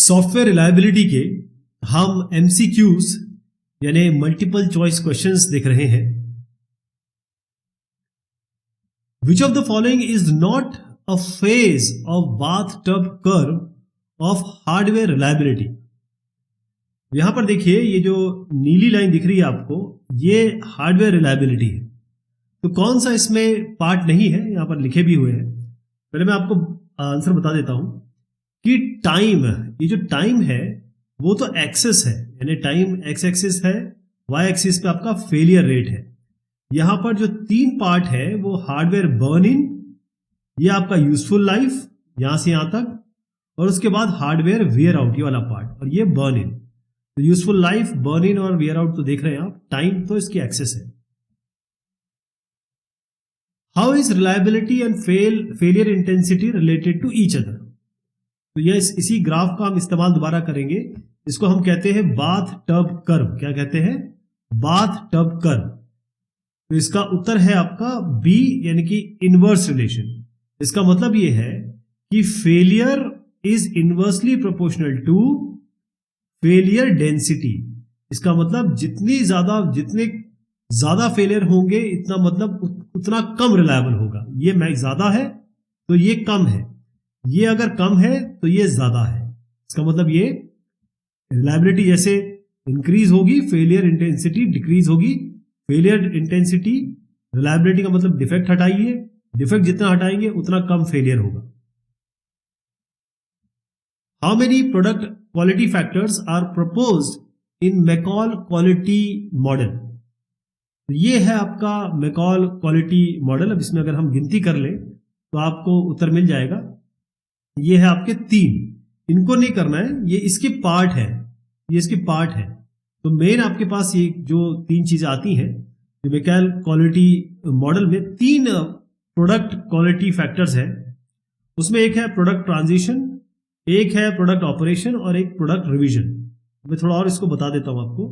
Software reliability के हम MCQs यानी मल्टीपल चॉइस क्वेश्चंस देख रहे हैं। Which of the following is not a phase of bathtub curve of hardware reliability. यहां पर देखिए, ये जो नीली लाइन दिख रही है आपको, ये हार्डवेयर रिलायबिलिटी है। तो कौन सा इसमें पार्ट नहीं है, यहां पर लिखे भी हुए हैं। पहले मैं आपको आंसर बता देता हूं कि टाइम, ये जो टाइम है वो तो एक्सेस है, यानी टाइम एक्स एक्सिस है, वाई एक्सिस पे आपका फेलियर रेट है। यहां पर जो तीन पार्ट है वो हार्डवेयर बर्न इन, ये आपका यूजफुल लाइफ यहां से यहां तक, और उसके बाद हार्डवेयर वियर आउट, ये वाला पार्ट, और ये बर्न इन। तो यूजफुल लाइफ, बर्न इन और वियर आउट तो देख रहे हैं आप, टाइम तो इसकी एक्सेस है। How is reliability and failure intensity related to each other. तो यह इसी ग्राफ का हम इस्तेमाल दोबारा करेंगे। इसको हम कहते हैं बाथ टब कर्व। क्या कहते हैं? Bath tub curve. तो इसका उत्तर है आपका बी, यानी कि इनवर्स रिलेशन। इसका मतलब यह है कि failure is inversely proportional to failure density. इसका मतलब जितने ज्यादा फेलियर होंगे, इतना मतलब उतना कम रिलायबल होगा। ये ज्यादा है तो ये कम है, ये अगर कम है तो ये ज्यादा है। इसका मतलब ये रिलायबिलिटी जैसे इंक्रीज होगी, फेलियर इंटेंसिटी डिक्रीज होगी। फेलियर इंटेंसिटी, रिलायबिलिटी का मतलब डिफेक्ट हटाइए, डिफेक्ट जितना हटाएंगे उतना कम फेलियर होगा। How many product quality factors are proposed in McCall quality model. ये है आपका मैकॉल क्वालिटी मॉडल। अब इसमें अगर हम गिनती कर लें तो आपको उत्तर मिल जाएगा। ये है आपके 3, इनको नहीं करना है, ये इसके पार्ट है, ये इसके पार्ट है। तो मेन आपके पास ये जो 3 चीजें आती हैं, जो मैकॉल क्वालिटी मॉडल में 3 प्रोडक्ट क्वालिटी फैक्टर्स है। उसमें एक है प्रोडक्ट ट्रांजिशन, एक है प्रोडक्ट ऑपरेशन और एक प्रोडक्ट रिवीजन। मैं थोड़ा और इसको बता देता हूं आपको।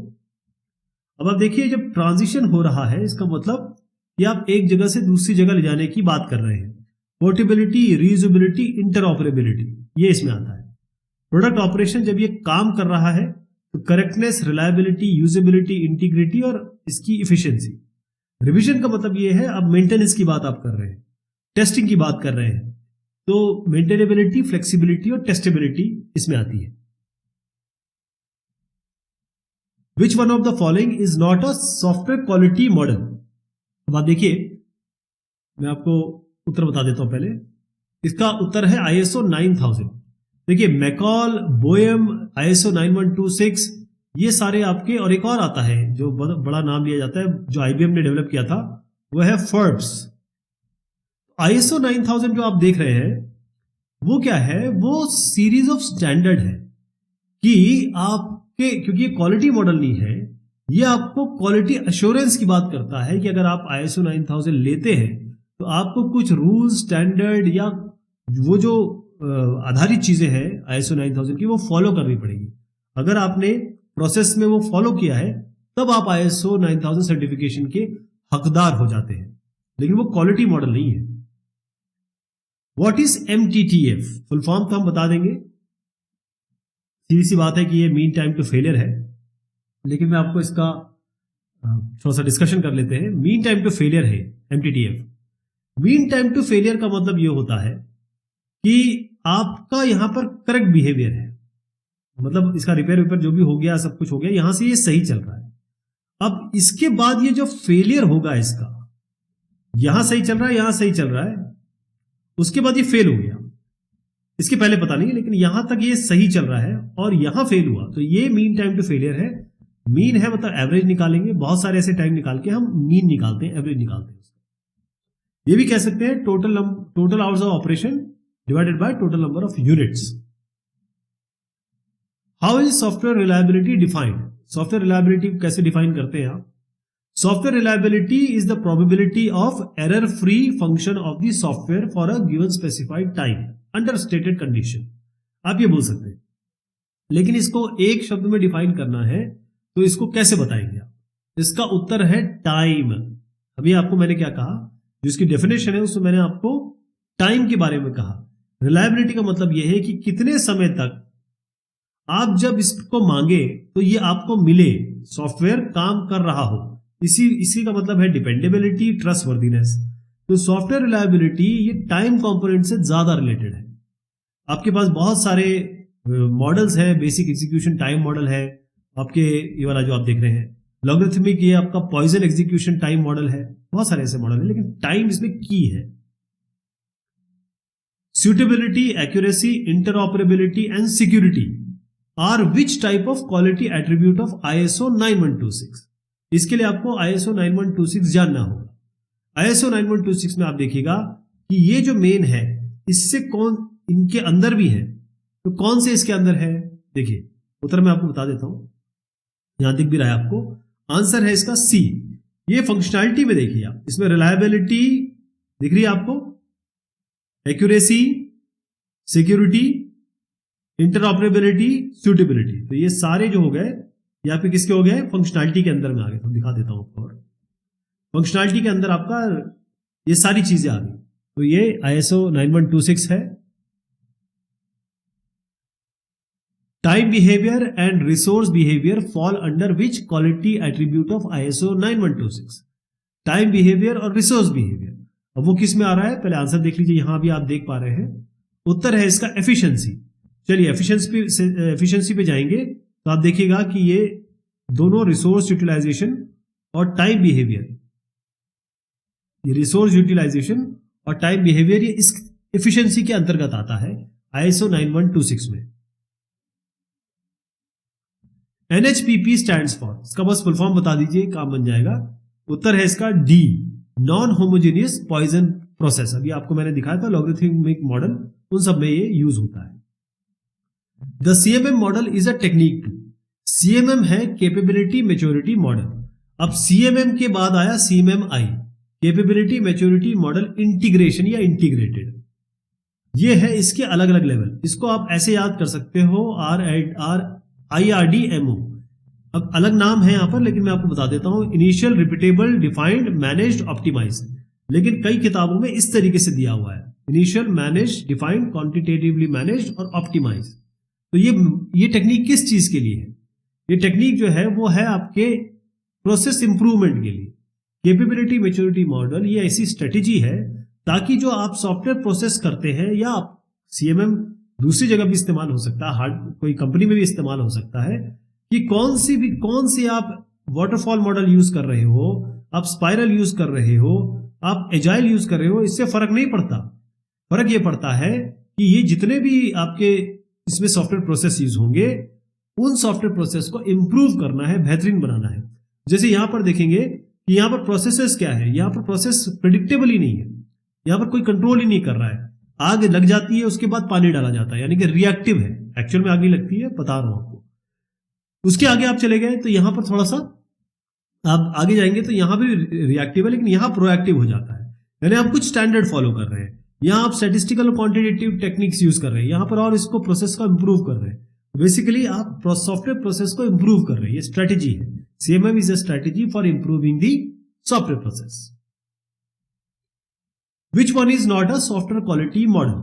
अब आप देखिए, जब ट्रांजिशन हो रहा है इसका मतलब कि आप एक जगह से दूसरी जगह ले जाने की बात कर रहे हैं। पोर्टेबिलिटी, रीयूजेबिलिटी, इंटरऑपरेबिलिटी, ये इसमें आता है। प्रोडक्ट ऑपरेशन जब ये काम कर रहा है तो करेक्टनेस, रिलायबिलिटी, यूजेबिलिटी, इंटीग्रिटी और इसकी इफिशियंसी। रिवीजन का मतलब ये है, अब मेंटेनेंस की बात आप कर रहे हैं, टेस्टिंग की बात कर रहे हैं, तो मेंटेनेबिलिटी, फ्लेक्सिबिलिटी और टेस्टेबिलिटी इसमें आती है। Which one of the following is not a software quality model. अब आप देखिए, मैं आपको उत्तर बता देता हूं पहले। इसका उत्तर है ISO 9000। देखिए, मैकॉल, बोएम, ISO 9126, ये सारे आपके, और एक और आता है जो बड़ा नाम लिया जाता है, जो IBM ने डेवलप किया था, वह है फर्ब्स। ISO 9000 जो आप देख रहे हैं वो क्या है, वो सीरीज ऑफ स्टैंडर्ड है कि आपके, क्योंकि ये क्वालिटी मॉडल नहीं है, ये आपको क्वालिटी अश्योरेंस की बात करता है कि अगर आप ISO 9000 लेते हैं तो आपको कुछ रूल, स्टैंडर्ड या वो जो आधारित चीजें हैं ISO 9000 की, वो फॉलो करनी पड़ेगी। अगर आपने प्रोसेस में वो फॉलो किया है तब आप ISO 9000 सर्टिफिकेशन के हकदार हो जाते हैं, लेकिन वो क्वालिटी मॉडल नहीं है। What is MTTF? Full form तो हम बता देंगे, सीधी सी बात है कि ये मीन टाइम टू फेलियर है, लेकिन मैं आपको इसका थोड़ा सा डिस्कशन कर लेते हैं। मीन टाइम टू फेलियर है MTTF। Mean time to failure का मतलब ये होता है कि आपका यहां पर करेक्ट बिहेवियर है, मतलब इसका रिपेयर जो भी हो गया, सब कुछ हो गया, यहां से ये सही चल रहा है। अब इसके बाद ये जो फेलियर होगा, इसका यहां सही चल रहा है, यहां सही चल रहा है, उसके बाद ये फेल हो गया, इसके पहले पता नहीं, लेकिन यहां तक ये सही चल रहा है और यहां फेल हुआ, तो ये मीन टाइम टू फेलियर है। मीन है मतलब एवरेज निकालेंगे, बहुत सारे ऐसे टाइम निकाल के हम मीन निकालते हैं, एवरेज निकालते हैं। ये भी कह सकते हैं total hours of operation divided by total number of units. How is software reliability defined? Software reliability कैसे डिफाइन करते हैं आप? Software reliability is the probability of error free function of the software for a given specified time under stated condition. आप ये बोल सकते हैं, लेकिन इसको एक शब्द में डिफाइन करना है तो इसको कैसे बताएंगे आप? इसका उत्तर है टाइम। अभी आपको मैंने क्या कहा, जिसकी डेफिनेशन है उसमें मैंने आपको टाइम के बारे में कहा। रिलायबिलिटी का मतलब यह है कि कितने समय तक आप जब इसको मांगे तो ये आपको मिले, सॉफ्टवेयर काम कर रहा हो, इसी का मतलब है डिपेंडेबिलिटी, ट्रस्टवर्दीनेस। तो सॉफ्टवेयर रिलायबिलिटी ये टाइम कंपोनेंट से ज्यादा रिलेटेड है। आपके पास बहुत सारे मॉडल्स हैं, बेसिक एग्जीक्यूशन टाइम मॉडल है आपके, ये वाला जो आप देख रहे हैं लॉगरिथमिक, ये आपका पॉइजन एग्जीक्यूशन टाइम मॉडल है, बहुत सारे ऐसे मॉडल है, लेकिन टाइम इसमें की है। suitability, accuracy, interoperability and security are which type of quality attribute of ISO 9126? इसके लिए आपको ISO 9126 जानना होगा। ISO 9126 में आप देखिएगा कि ये जो मेन है इससे कौन इनके अंदर भी है, तो कौन से इसके अंदर है, देखिए उत्तर मैं आपको बता देता हूं, यहां दिख भी रहा है आपको, आंसर है इसका सी। ये फंक्शनैलिटी में देखिए आप, इसमें रिलायबिलिटी दिख रही है आपको, एक्यूरेसी, सिक्योरिटी, इंटरऑपरेबिलिटी, सूटेबिलिटी, तो ये सारे जो हो गए यहाँ पे किसके हो गए, फंक्शनैलिटी के अंदर में आ गए। तो दिखा देता हूं आपको, और फंक्शनैलिटी के अंदर आपका ये सारी चीजें आ गई। तो ये ISO 9126 है। Time behaviour and resource behaviour fall under which quality attribute of ISO 9126? Time behaviour और रिसोर्स बिहेवियर, अब वो किस में आ रहा है, पहले आंसर देख लीजिए, यहां भी आप देख पा रहे हैं, उत्तर है इसका एफिशिएंसी। चलिए एफिशिएंसी पे जाएंगे तो आप देखिएगा कि ये दोनों रिसोर्स यूटिलाइजेशन और टाइम बिहेवियर, ये रिसोर्स यूटिलाइजेशन और टाइम बिहेवियर ये इस एफिशिएंसी के अंतर्गत आता है ISO 9126 में। NHPP स्टैंड्स फॉर, इसका बस फुल फॉर्म बता दीजिए, काम बन जाएगा। उत्तर है इसका D, non homogeneous Poisson process. अभी आपको मैंने दिखाया था लॉगरिथमिक मॉडल, उन सब में ये यूज होता है। The CMM model is a technique to, CMM है कैपेबिलिटी मैच्योरिटी मॉडल। अब CMM के बाद आया CMMI, capability maturity model integration या इंटीग्रेटेड। ये है इसके अलग अलग लेवल, इसको आप ऐसे याद कर सकते हो IRDMO। अब अलग नाम है यहां पर, लेकिन मैं आपको बता देता हूं, initial, repeatable, defined, managed, optimized. लेकिन कई किताबों में इस तरीके से दिया हुआ है, initial, managed, defined, quantitatively managed और ऑप्टिमाइज्ड। तो ये टेक्निक किस चीज के लिए है, ये टेक्निक जो है वो है आपके प्रोसेस इंप्रूवमेंट के लिए। कैपेबिलिटी मैच्योरिटी मॉडल ये ऐसी स्ट्रेटेजी है ताकि जो आप सॉफ्टवेयर प्रोसेस करते हैं, या आप CMM दूसरी जगह भी इस्तेमाल हो सकता है, कोई कंपनी में भी इस्तेमाल हो सकता है, कि कौन सी आप वाटरफॉल मॉडल यूज कर रहे हो, आप स्पाइरल यूज कर रहे हो, आप एजाइल यूज कर रहे हो, इससे फर्क नहीं पड़ता। फर्क ये पड़ता है कि ये जितने भी आपके इसमें सॉफ्टवेयर प्रोसेस यूज होंगे, उन सॉफ्टवेयर प्रोसेस को इंप्रूव करना है, बेहतरीन बनाना है। जैसे यहां पर देखेंगे कि यहां पर प्रोसेसेस क्या है, यहां पर प्रोसेस प्रेडिक्टेबल ही नहीं है, यहां पर कोई कंट्रोल ही नहीं कर रहा है। आग लग जाती है, उसके बाद पानी डाला जाता है, यानी कि रिएक्टिव है, एक्चुअल में आग नहीं लगती है, बता रहा हूं आपको। उसके आगे आप चले गए तो यहां पर थोड़ा सा आप आगे जाएंगे तो यहां भी रिएक्टिव है, लेकिन यहां प्रोएक्टिव हो जाता है, यानी आप कुछ स्टैंडर्ड फॉलो कर रहे हैं। यहां आप स्टैटिस्टिकल और क्वांटिटेटिव टेक्निक्स यूज कर रहे हैं, यहां पर और इसको प्रोसेस को इंप्रूव कर रहे हैं। बेसिकली आप सॉफ्टवेयर प्रोसेस को इंप्रूव कर रहे हैं, ये स्ट्रेटेजी है। CMM is a strategy for improving the software process. Which one is not a software quality model,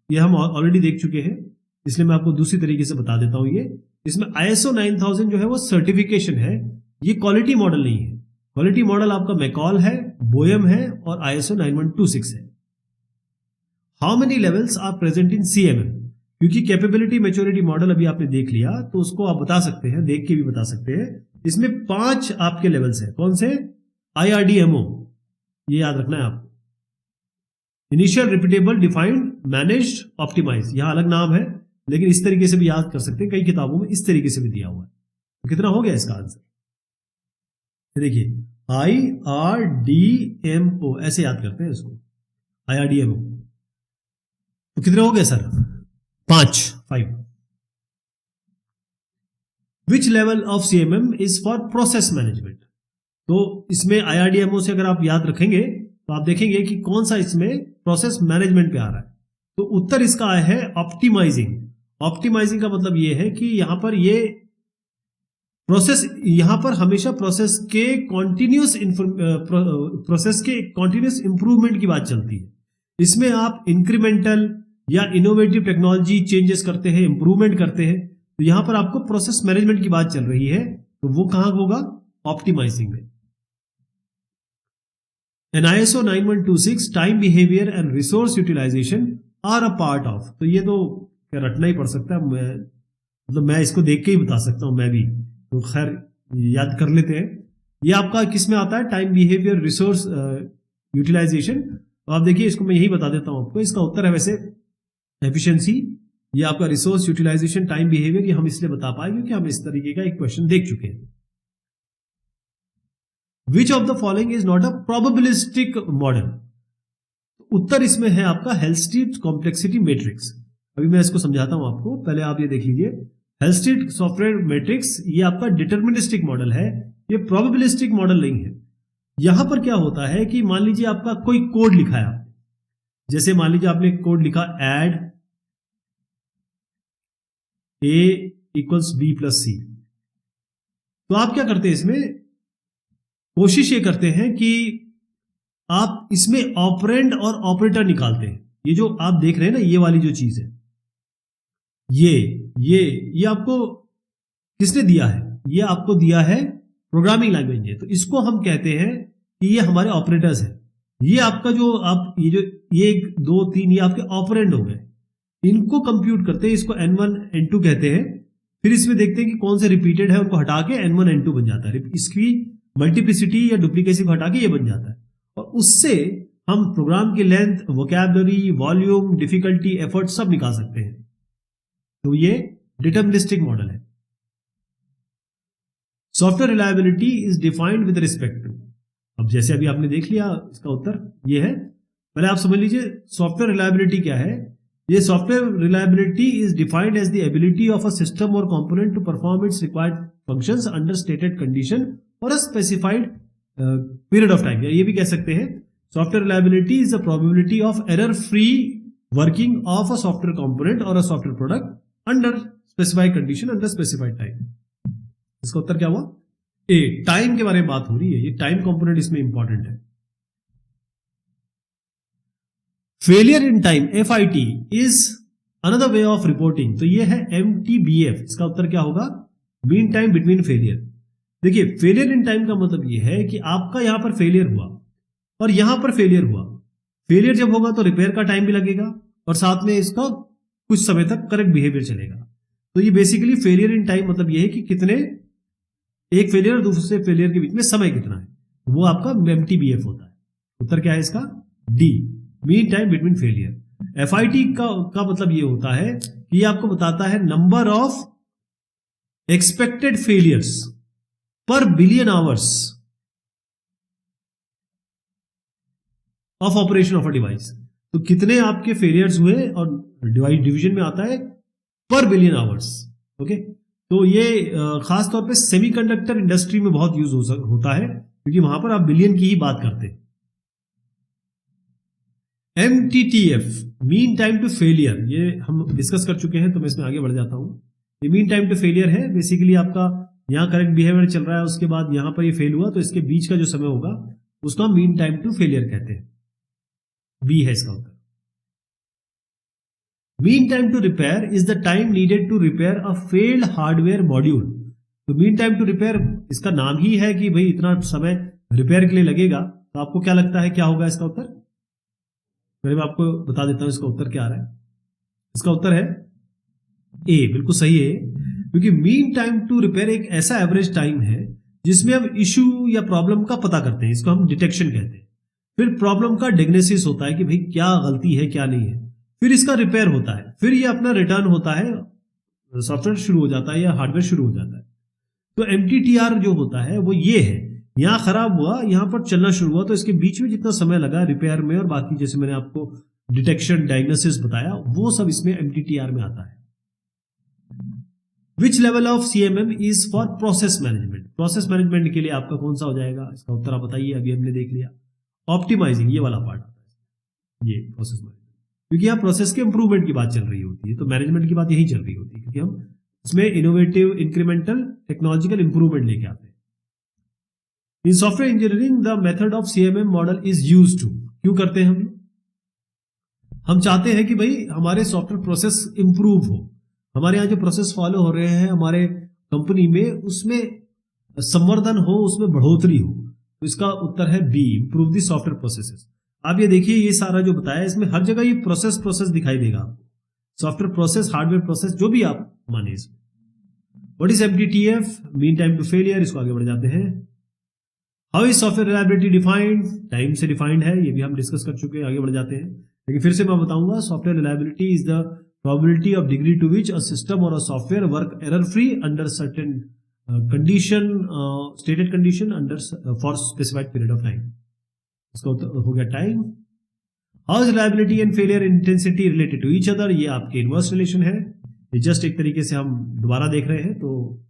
ये हम ऑलरेडी देख चुके हैं, इसलिए मैं आपको दूसरी तरीके से बता देता हूं। ये इसमें ISO 9000 जो है वो सर्टिफिकेशन है, ये क्वालिटी मॉडल नहीं है। क्वालिटी मॉडल आपका मैकॉल है, बोयम है और ISO 9126 है। How many levels are present in CMM, क्योंकि कैपेबिलिटी मैच्योरिटी मॉडल अभी आपने देख लिया, तो उसको आप बता सकते हैं, देख के भी बता सकते हैं। इसमें 5 आपके लेवल्स हैं, कौन से, IRDMO, ये याद रखना है आपको, initial, repeatable, defined, managed, optimize. यहां अलग नाम है, लेकिन इस तरीके से भी याद कर सकते हैं, कई किताबों में इस तरीके से भी दिया हुआ है। तो कितना हो गया इसका आंसर, देखिए IRDMO ऐसे याद करते हैं इसको, IRDMO। तो कितने हो गए sir, 5। Which level of CMM is for process management, तो इसमें IRDMO से अगर आप याद रखेंगे तो आप देखेंगे कि कौन सा इसमें प्रोसेस मैनेजमेंट पे आ रहा है। तो उत्तर इसका आया है ऑप्टिमाइजिंग। ऑप्टिमाइजिंग का मतलब ये है कि यहां पर ये प्रोसेस, यहां पर हमेशा प्रोसेस के कॉन्टिन्यूस इंप्रूवमेंट की बात चलती है। इसमें आप इंक्रीमेंटल या इनोवेटिव टेक्नोलॉजी चेंजेस करते हैं, इंप्रूवमेंट करते हैं, तो यहां पर आपको प्रोसेस मैनेजमेंट की बात चल रही है, तो वो कहां होगा? ऑप्टिमाइजिंग में। In ISO 9126 time behaviour and resource utilization are a part of. तो ये तो क्या रटना ही पड़ सकता है, मैं इसको देख के ही बता सकता हूं मैं भी, तो खैर याद कर लेते हैं। ये आपका किस में आता है? Time behaviour resource utilization. तो आप देखिए, इसको मैं यही बता देता हूं आपको, इसका उत्तर है वैसे एफिशिएंसी। ये आपका रिसोर्स यूटिलाइजेशन टाइम बिहेवियर, ये हम इसलिए बता पाए क्योंकि हम इस तरीके का एक क्वेश्चन देख चुके हैं। Which of the following is not a probabilistic model? उत्तर इसमें है आपका हेल्स्टीड कॉम्प्लेक्सिटी मैट्रिक्स। अभी मैं इसको समझाता हूं आपको, पहले आप ये देख लीजिए। हेल्स्टीड सॉफ्टवेयर मैट्रिक्स ये आपका डिटर्मिनिस्टिक मॉडल है, ये प्रोबेबिलिस्टिक मॉडल नहीं है। यहां पर क्या होता है कि मान लीजिए आपका कोई कोड लिखा है, जैसे मान लीजिए आपने कोड लिखा ऐड A = B + C। तो आप क्या करते हैं, इसमें कोशिश ये करते हैं कि आप इसमें ऑपरेंड और ऑपरेटर निकालते हैं। ये जो आप देख रहे हैं ना, ये वाली जो चीज है, ये आपको किसने दिया है? ये आपको दिया है प्रोग्रामिंग लैंग्वेज ने। तो इसको हम कहते हैं कि ये हमारे ऑपरेटर्स हैं। ये आपका जो आप ये 1 2 3 ये आपके ऑपरेंड हो गए, इनको कंप्यूट करते हैं, इसको n1 n2 कहते हैं। फिर इसमें देखते हैं कि कौन से रिपीटेड है, उनको हटा के n1 n2 बन जाता है। इसकी मल्टीप्लिसिटी या डुप्लीकेसी को हटा के ये बन जाता है, और उससे हम प्रोग्राम की length, vocabulary, volume, difficulty, effort सब निकाल सकते हैं। तो ये डिटर्मिनिस्टिक मॉडल है। Software reliability is defined with respect to. अब जैसे अभी आपने देख लिया, इसका उत्तर ये है। पहले आप समझ लीजिए सॉफ्टवेयर रिलायबिलिटी क्या है। ये software reliability is defined as the ability of a system or component to perform its required functions under stated condition or a specified period of time. ये भी कह सकते हैं software reliability is the probability of error free working of a software component or a software product under specified condition under specified time. इसका उत्तर क्या हुआ? ए। Time के बारे में बात हो रही है, ये टाइम कंपोनेंट इसमें इंपॉर्टेंट है। Failure in time FIT is another way of reporting. तो ये है MTBF। इसका उत्तर क्या होगा? Mean time between failure. देखिए, फेलियर इन टाइम का मतलब ये है कि आपका यहां पर फेलियर हुआ और यहां पर फेलियर हुआ। फेलियर जब होगा तो रिपेयर का टाइम भी लगेगा और साथ में इसका कुछ समय तक करेक्ट बिहेवियर चलेगा। तो ये बेसिकली फेलियर इन टाइम मतलब ये है कि कितने एक फेलियर और दूसरे फेलियर के बीच में समय कितना है, वो आपका MTBF होता है। उत्तर क्या है इसका? D, mean time between failure. FIT का मतलब ये होता है कि ये आपको बताता है नंबर ऑफ एक्सपेक्टेड फेलियर्स पर billion hours of operation of a device. तो कितने आपके फेलियर्स हुए, और डिवाइस डिवीजन में आता है पर बिलियन आवर्स। ओके, तो ये खास तौर पे सेमीकंडक्टर इंडस्ट्री में बहुत यूज होता है, क्योंकि वहां पर आप बिलियन की ही बात करते हैं। MTTF, mean time to failure, ये हम डिस्कस कर चुके हैं, तो मैं इसमें आगे बढ़ जाता हूं। ये मीन टाइम टू फेलियर है। बेसिकली आपका यहां करेक्ट बिहेवियर चल रहा है, उसके बाद यहां पर ये फेल हुआ, तो इसके बीच का जो समय होगा उसको हम मीन टाइम टू फेलियर कहते हैं। बी है इसका उत्तर। Mean time to repair is the time needed to repair a failed hardware module. तो मीन टाइम टू रिपेयर, इसका नाम ही है कि भाई इतना समय रिपेयर के लिए लगेगा। तो आपको क्या लगता है क्या होगा इसका उत्तर? पहले मैं आपको बता देता हूं इसका उत्तर क्या आ रहा है। इसका उत्तर है ए, बिल्कुल सही है, क्योंकि मीन टाइम टू रिपेयर एक ऐसा एवरेज टाइम है जिसमें हम इश्यू या प्रॉब्लम का पता करते हैं, इसको हम डिटेक्शन कहते हैं। फिर प्रॉब्लम का डायग्नोसिस होता है कि भाई क्या गलती है क्या नहीं है, फिर इसका रिपेयर होता है, फिर ये अपना रिटर्न होता है, सॉफ्टवेयर शुरू हो जाता है या हार्डवेयर शुरू हो जाता है। तो MTTR जो होता है वो ये है, यहां खराब हुआ, यहां पर चलना शुरू हुआ, तो इसके बीच में जितना समय लगा रिपेयर में और बाकी जैसे मैंने आपको डिटेक्शन डायग्नोसिस बताया, वो सब इसमें MTTR में आता है। Which level of CMM is for process management? Process management के लिए आपका कौन सा हो जाएगा? इसका उत्तर आप बताइए। अभी हमने देख लिया ऑप्टिमाइजिंग, ये वाला पार्ट आता है, ये प्रोसेस मैनेजमेंट, क्योंकि यहाँ प्रोसेस के इंप्रूवमेंट की बात चल रही होती है, तो मैनेजमेंट की बात यही चल रही होती है, क्योंकि हम इसमें इनोवेटिव, इंक्रीमेंटल, टेक्नोलॉजिकल इंप्रूवमेंट लेके आते हैं। In software engineering the method of CMM model is used to. क्यों करते हैं हम चाहते हैं कि भाई हमारे सॉफ्टवेयर प्रोसेस इंप्रूव हो, हमारे यहाँ जो प्रोसेस फॉलो हो रहे हैं हमारे कंपनी में, उसमें संवर्धन हो, उसमें बढ़ोतरी हो। तो इसका उत्तर है B, improve the software processes. आप ये देखिए, ये सारा जो बताया इसमें हर जगह ये प्रोसेस दिखाई देगा आपको, सॉफ्टवेयर प्रोसेस, हार्डवेयर प्रोसेस, जो भी आप माने इसमें। What is MTTF, mean time to failure, इसको आगे बढ़ जाते हैं। How is software reliability defined, time से डिफाइंड है, ये भी हम डिस्कस कर चुके हैं, आगे बढ़ जाते हैं। लेकिन फिर से मैं बताऊंगा, software reliability is the probability of degree to which a system or a software work error free under certain condition, stated condition under for specified period of time. इसका हो गया time. How is reliability and failure intensity related to each other, ये आपके inverse relation है। ये just एक तरीके से हम दोबारा देख रहे हैं, तो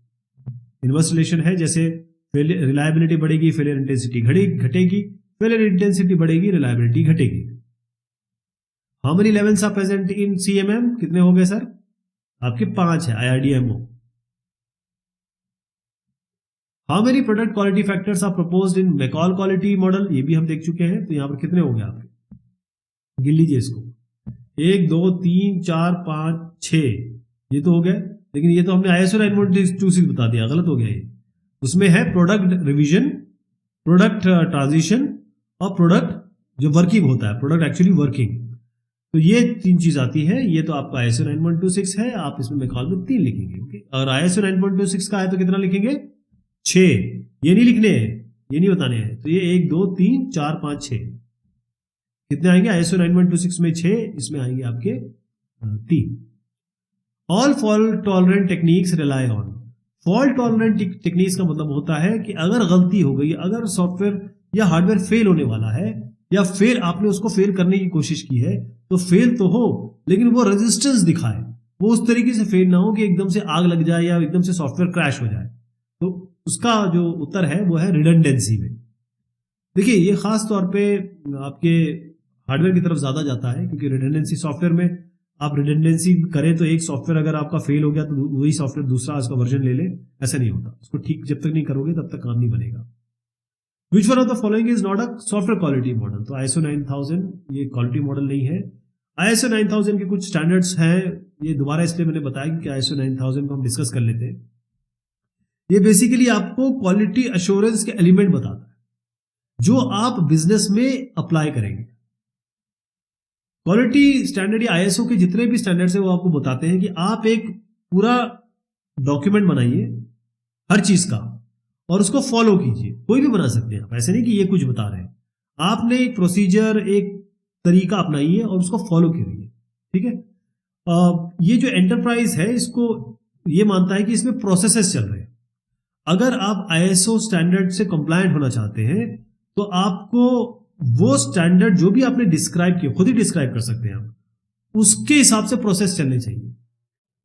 इनवर्स रिलेशन है, जैसे रिलायबिलिटी बढ़ेगी फेलियर इंटेंसिटी घटेगी, फेलियर इंटेंसिटी बढ़ेगी रिलायबिलिटी घटेगी। How many levels are present in CMM, कितने हो गए सर? आपके 5 है IRDMO। How many product quality factors are proposed in McCall quality model, ये भी हम देख चुके हैं। तो यहां पर कितने हो गए आपके, गिन लीजिए इसको, 1 2 3 4 5 6, ये तो हो गए। लेकिन ये तो हमने ISO 9126 बता दिया, गलत हो गया ये। उसमें है प्रोडक्ट रिवीजन, प्रोडक्ट ट्रांजिशन और प्रोडक्ट जो वर्किंग होता है, प्रोडक्ट एक्चुअली वर्किंग। तो ये 3 चीज आती है। ये तो आपका ISO 9126 है, आप इसमें मैकॉल में 3 लिखेंगे, ओके। और ISO 9126 का है तो कितना लिखेंगे, 6। ये नहीं लिखने हैं, ये नहीं बताने हैं। तो ये 1 2 3 4 5 6 कितने आएंगे ISO 9126 में 6, इसमें आएंगे आपके 3। All fault tolerant techniques rely on, fault tolerant techniques का मतलब होता है कि अगर गलती हो गई, अगर सॉफ्टवेयर या हार्डवेयर फेल होने वाला है, या फिर आपने उसको फेल करने की कोशिश की है, तो फेल तो हो लेकिन वो रेजिस्टेंस दिखाए, वो उस तरीके से फेल ना हो कि एकदम से आग लग जाए या एकदम से सॉफ्टवेयर क्रैश हो जाए। तो उसका जो उत्तर है वो है रिडंडेंसी में। देखिए, ये खास तौर पे आपके हार्डवेयर की तरफ ज्यादा जाता है, क्योंकि रिडंडेंसी सॉफ्टवेयर में आप रिडंडेंसी करें तो एक सॉफ्टवेयर अगर आपका फेल हो गया तो वही सॉफ्टवेयर दूसरा उसका वर्जन ले ले, ऐसा नहीं होता। उसको ठीक जब तक नहीं करोगे तब तक काम नहीं बनेगा। Which one of the following is not a software quality model? तो ISO 9000 ये क्वालिटी मॉडल नहीं है। ISO 9000 के कुछ स्टैंडर्ड्स हैं, ये दोबारा इसलिए मैंने बताया कि ISO 9000 को हम डिस्कस कर लेते हैं। ये बेसिकली आपको क्वालिटी अश्योरेंस के एलिमेंट बताता है जो आप बिजनेस में अप्लाई करेंगे। क्वालिटी स्टैंडर्ड या ISO के जितने भी स्टैंडर्ड्स हैं वो आपको बताते हैं कि आप एक पूरा डॉक्यूमेंट बनाइए हर चीज का और उसको फॉलो कीजिए। कोई भी बना सकते हैं आप, ऐसे नहीं कि ये कुछ बता रहे हैं। आपने एक प्रोसीजर, एक तरीका अपनाइए और उसको फॉलो करिए, ठीक है। ये जो एंटरप्राइज है इसको ये मानता है कि इसमें प्रोसेसेस चल रहे हैं। अगर आप ISO स्टैंडर्ड से कंप्लायंट होना चाहते हैं तो आपको वो स्टैंडर्ड जो भी आपने डिस्क्राइब किया, खुद ही डिस्क्राइब कर सकते हैं आप, उसके हिसाब से प्रोसेस चलने चाहिए।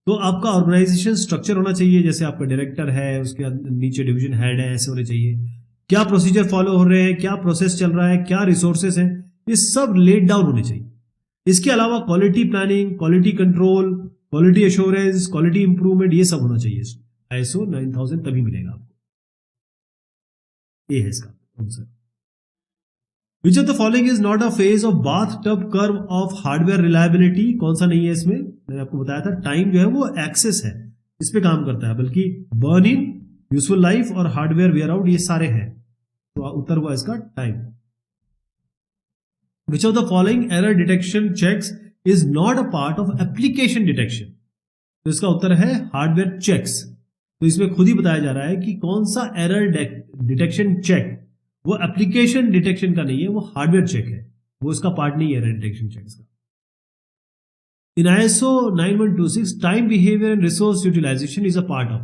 तो आपका ऑर्गेनाइजेशन स्ट्रक्चर होना चाहिए, जैसे आपका डायरेक्टर है, उसके नीचे डिवीजन हेड है, ऐसे होने चाहिए। क्या प्रोसीजर फॉलो हो रहे हैं, क्या प्रोसेस चल रहा है, क्या रिसोर्सेस हैं, ये सब लेट डाउन होने चाहिए। इसके अलावा quality planning, quality control, quality assurance, quality improvement, ये सब होना चाहिए। ISO 9000 तभी मिलेगा आपको। ये है इसका answer. Which of the following is not a phase of bathtub curve of hardware reliability? कौन सा नहीं है इसमें? मैंने आपको बताया था टाइम जो है वो एक्सेस है, इस पे काम करता है, बल्कि बर्न इन, यूजफुल लाइफ और हार्डवेयर वेयर आउट ये सारे हैं। तो उत्तर हुआ इसका time. Which of the following error detection checks is not a part of application detection? तो इसका उत्तर है हार्डवेयर चेक्स। तो इसमें खुद ही बताया जा रहा है कि कौन सा एरर डिटेक्शन चेक वो एप्लीकेशन डिटेक्शन का नहीं है, वो हार्डवेयर चेक है, वो इसका पार्ट नहीं है एरर डिटेक्शन चेक का। In ISO 9126 time behaviour and resource utilization is a part of.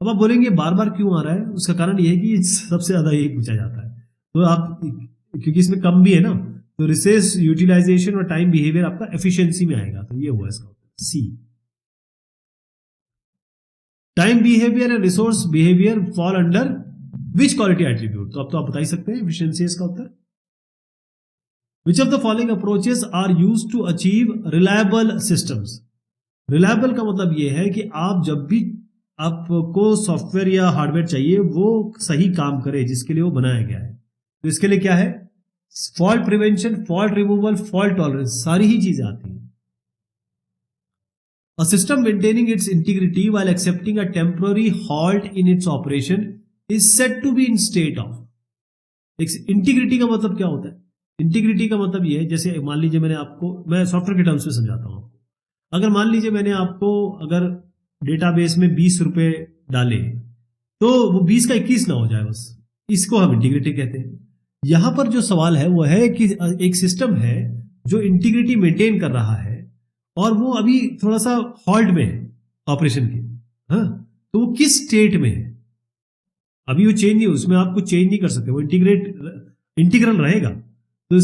अब आप बोलेंगे बार बार क्यों आ रहा है, उसका कारण यह है कि सबसे ज्यादा यही पूछा जाता है। तो आप, क्योंकि इसमें कम भी है ना, तो रिसोर्स यूटिलाइजेशन और टाइम बिहेवियर आपका एफिशिएंसी में आएगा। तो ये हुआ इसका उत्तर C. Time behaviour and resource behaviour fall under which quality attribute? तो अब तो आप बता ही सकते हैं, एफिशिएंसी इसका उत्तर। Which of the following approaches are used to achieve reliable systems? Reliable का मतलब यह है कि आप जब भी आपको सॉफ्टवेयर या हार्डवेयर चाहिए वो सही काम करे जिसके लिए वो बनाया गया है। तो इसके लिए क्या है? Fault prevention, fault removal, fault tolerance, सारी ही चीजें आती हैं। A system maintaining its integrity while accepting a temporary halt in its operation is said to be in state of. Integrity का मतलब क्या होता है? इंटीग्रिटी का मतलब ये है, जैसे मान लीजिए मैं सॉफ्टवेयर के टर्म्स में समझाता हूं आपको। अगर मान लीजिए मैंने आपको अगर डेटाबेस में 20 रुपए डाले तो वो 20 का 21 ना हो जाए, बस इसको हम इंटीग्रिटी कहते हैं। यहां पर जो सवाल है वो है कि एक सिस्टम है जो इंटीग्रिटी मेंटेन कर रहा है और वो अभी थोड़ा सा हॉल्ट में है ऑपरेशन के, हाँ, तो वो किस स्टेट में है? अभी वो चेंज नहीं, उसमें आप कुछ चेंज नहीं कर सकते, वो इंटीग्रल रहेगा। तो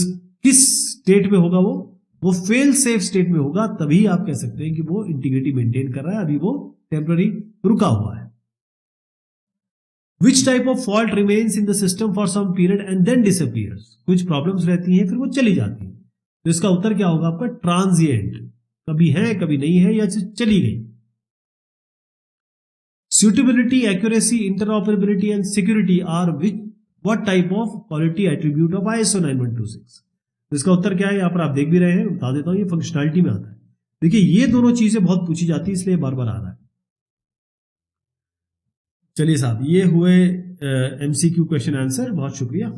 किस स्टेट में होगा? वो फेल सेफ स्टेट में होगा, तभी आप कह सकते हैं कि वो इंटीग्रिटी मेंटेन कर रहा है, अभी वो टेम्पररी रुका हुआ है। Which type of fault remains in the system for some period and then disappears. कुछ प्रॉब्लम्स रहती हैं फिर वो चली जाती हैं। तो इसका उत्तर क्या होगा आपका? ट्रांजिएंट, कभी है कभी नहीं है या चली गई। Suitability, accuracy, interoperability and security are what type of quality attribute of ISO 9126? तो इसका उत्तर क्या है? यहाँ पर आप देख भी रहे हैं, बता देता हूं, ये फंक्शनैलिटी में आता है। देखिए ये दोनों चीजें बहुत पूछी जाती है, इसलिए बार बार आ रहा है। चलिए साहब, ये हुए MCQ क्वेश्चन आंसर। बहुत शुक्रिया।